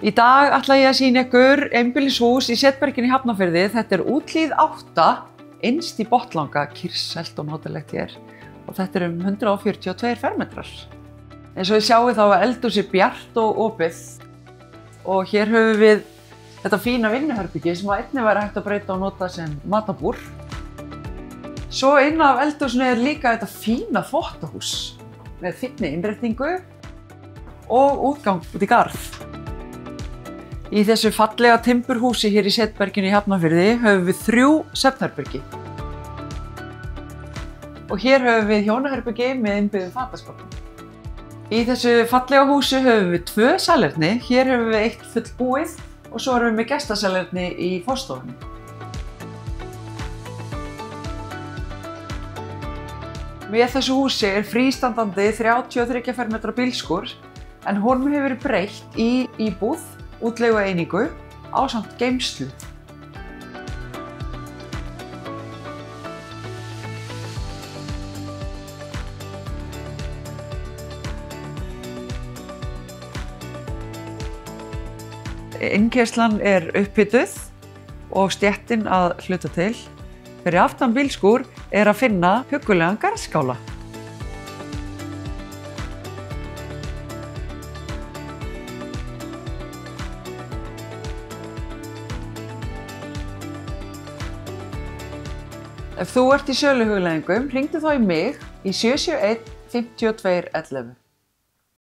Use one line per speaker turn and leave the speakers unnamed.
Í dag ætla ég að sýna ykkur einbýlishús í Setberginu í Hafnarfirði. Þetta er úthlíð 8, innst í Botnlanga, kyrrselt og notalegt hér. Og þetta er 142 fermetrar. Eins og þið sjáið þá er eldhúsið bjart og opið. Og hér höfum við þetta fína vinnuherbyggi sem einnig væri hægt að breyta og nota sem matabúr. Svo inn af eldhúsinu er líka þetta fína þvottahús með fínni innréttingu og útgang út í garð. Í þessu fallega timburhúsi hér í Setberginu í Hafnarfirði höfum við 3 svefnherbergi. Og hér höfum við hjónaherbergi með innbyggðum fataskáp. Í þessu fallega húsi höfum við 2 salerni. Hér höfum við 1 fullbúið og svo erum við með gestasalerni í forstofunni. Við þessu húsi er frístandandi 33 fermetra bílskúr en honum hefur verið breytt í íbúð, útleigueiningu ásamt geymslu. Innkeyrslan er upphituð og stéttin að hluta til. Fyrir aftan bílskúr er að finna huggulegan garðskála. Ef þú ert í söluhugleiðingum, hringdu þá í mig í 771 52 11.